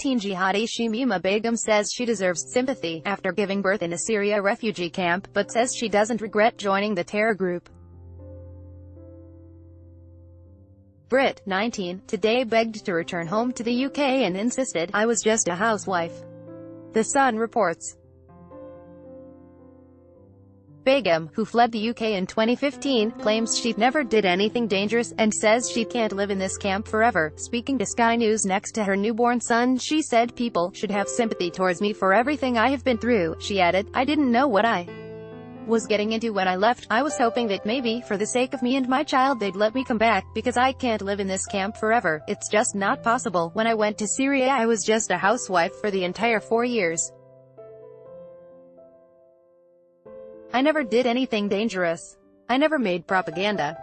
teen jihadi Shamima Begum says she deserves sympathy after giving birth in a Syria refugee camp, but says she doesn't regret joining the terror group. Brit, 19, today begged to return home to the UK and insisted, "I was just a housewife." The Sun reports. Begum, who fled the UK in 2015, claims she never did anything dangerous, and says she can't live in this camp forever. Speaking to Sky News next to her newborn son, she said, "People should have sympathy towards me for everything I have been through." She added, "I didn't know what I was getting into when I left. I was hoping that maybe, for the sake of me and my child, they'd let me come back, because I can't live in this camp forever. It's just not possible. When I went to Syria, I was just a housewife for the entire 4 years. I never did anything dangerous. I never made propaganda.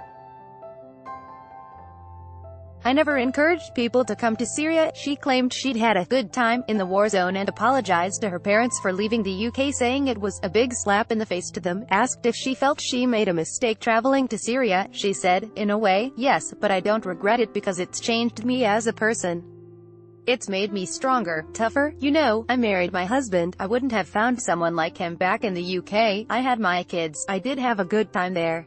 I never encouraged people to come to Syria." She claimed she'd had a good time in the war zone and apologized to her parents for leaving the UK, saying it was a big slap in the face to them. Asked if she felt she made a mistake traveling to Syria, she said, "In a way, yes, but I don't regret it because it's changed me as a person. It's made me stronger, tougher. You know, I married my husband. I wouldn't have found someone like him back in the UK. I had my kids. I did have a good time there.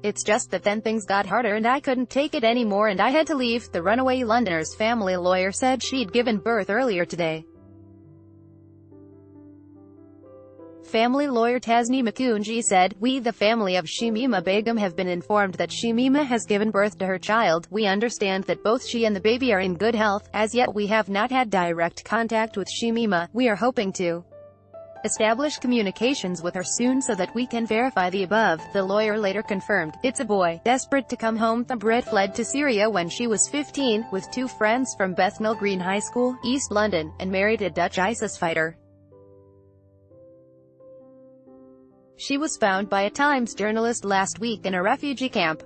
It's just that then things got harder and I couldn't take it anymore and I had to leave." The runaway Londoner's family lawyer said she'd given birth earlier today. Family lawyer Tasni Makunji said, "We, the family of Shamima Begum, have been informed that Shamima has given birth to her child. We understand that both she and the baby are in good health. As yet we have not had direct contact with Shamima. We are hoping to establish communications with her soon so that we can verify the above." The lawyer later confirmed, "It's a boy." Desperate to come home, the Brit fled to Syria when she was 15, with 2 friends from Bethnal Green High School, East London, and married a Dutch ISIS fighter. She was found by a Times journalist last week in a refugee camp.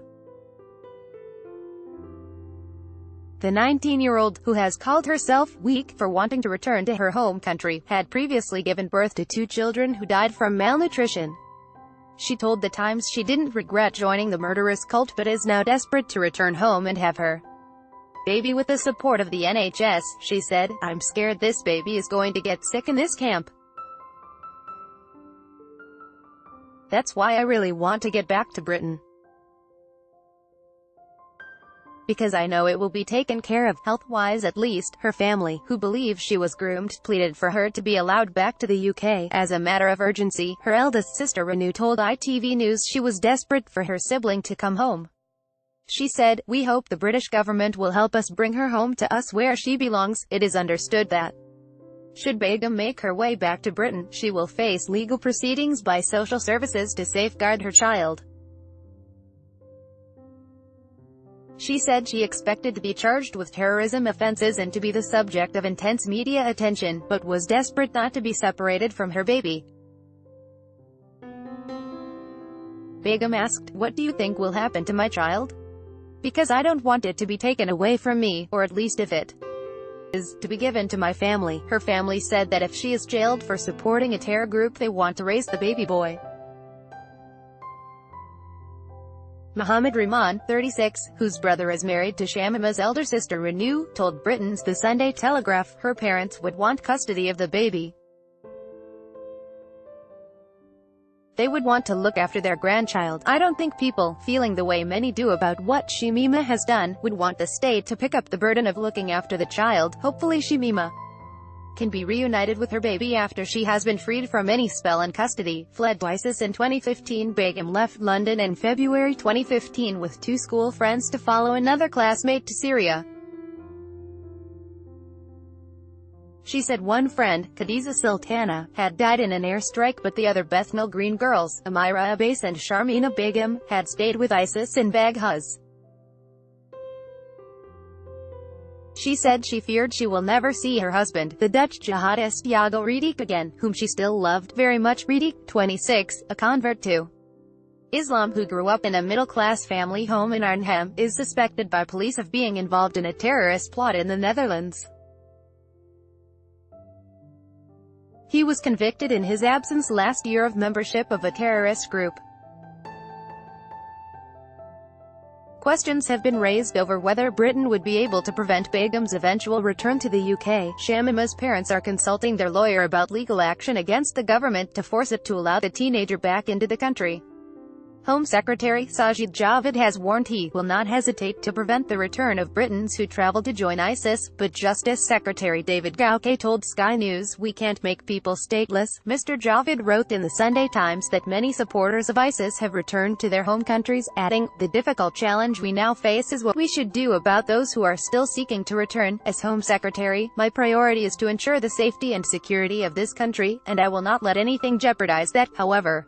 The 19-year-old, who has called herself weak for wanting to return to her home country, had previously given birth to 2 children who died from malnutrition. She told The Times she didn't regret joining the murderous cult but is now desperate to return home and have her baby with the support of the NHS. She said, "I'm scared this baby is going to get sick in this camp. That's why I really want to get back to Britain. Because I know it will be taken care of, health-wise at least." Her family, who believe she was groomed, pleaded for her to be allowed back to the UK. As a matter of urgency, her eldest sister Renu told ITV News she was desperate for her sibling to come home. She said, "We hope the British government will help us bring her home to us where she belongs. It is understood that should Begum make her way back to Britain, she will face legal proceedings by social services to safeguard her child." She said she expected to be charged with terrorism offences and to be the subject of intense media attention, but was desperate not to be separated from her baby. Begum asked, "What do you think will happen to my child? Because I don't want it to be taken away from me, or at least if it is to be given to my family." Her family said that if she is jailed for supporting a terror group, they want to raise the baby boy. Mohammed Rahman, 36, whose brother is married to Shamima's elder sister Renu, told Britain's The Sunday Telegraph her parents would want custody of the baby. They would want to look after their grandchild. "I don't think people, feeling the way many do about what Shamima has done, would want the state to pick up the burden of looking after the child." Hopefully Shamima can be reunited with her baby after she has been freed from any spell and custody. Fled to ISIS in 2015, Begum left London in February 2015 with 2 school friends to follow another classmate to Syria. She said one friend, Khadija Sultana, had died in an airstrike, but the other Bethnal Green girls, Amira Abbas and Shamima Begum, had stayed with ISIS in Baghdad. She said she feared she will never see her husband, the Dutch jihadist Yago Ridik, again, whom she still loved very much. Ridik, 26, a convert to Islam who grew up in a middle-class family home in Arnhem, is suspected by police of being involved in a terrorist plot in the Netherlands. He was convicted in his absence last year of membership of a terrorist group. Questions have been raised over whether Britain would be able to prevent Begum's eventual return to the UK. Shamima's parents are consulting their lawyer about legal action against the government to force it to allow the teenager back into the country. Home Secretary Sajid Javid has warned he will not hesitate to prevent the return of Britons who travel to join ISIS, but Justice Secretary David Gauke told Sky News, "We can't make people stateless." Mr. Javid wrote in the Sunday Times that many supporters of ISIS have returned to their home countries, adding, "The difficult challenge we now face is what we should do about those who are still seeking to return. As Home Secretary, my priority is to ensure the safety and security of this country, and I will not let anything jeopardize that." However,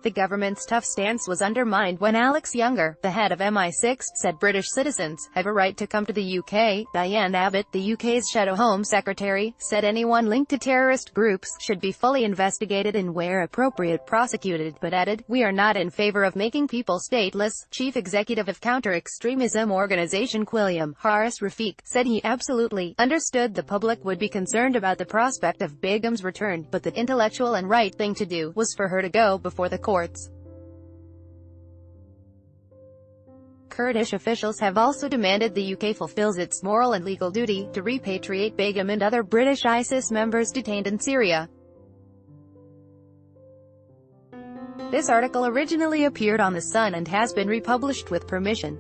the government's tough stance was undermined when Alex Younger, the head of MI6, said British citizens have a right to come to the UK. Diane Abbott, the UK's Shadow Home Secretary, said anyone linked to terrorist groups should be fully investigated and where appropriate prosecuted, but added, "We are not in favour of making people stateless." Chief Executive of counter-extremism organisation Quilliam Haris Rafiq said he absolutely understood the public would be concerned about the prospect of Begum's return, but the intellectual and right thing to do was for her to go before the courts. Kurdish officials have also demanded the UK fulfills its moral and legal duty to repatriate Begum and other British ISIS members detained in Syria. This article originally appeared on The Sun and has been republished with permission.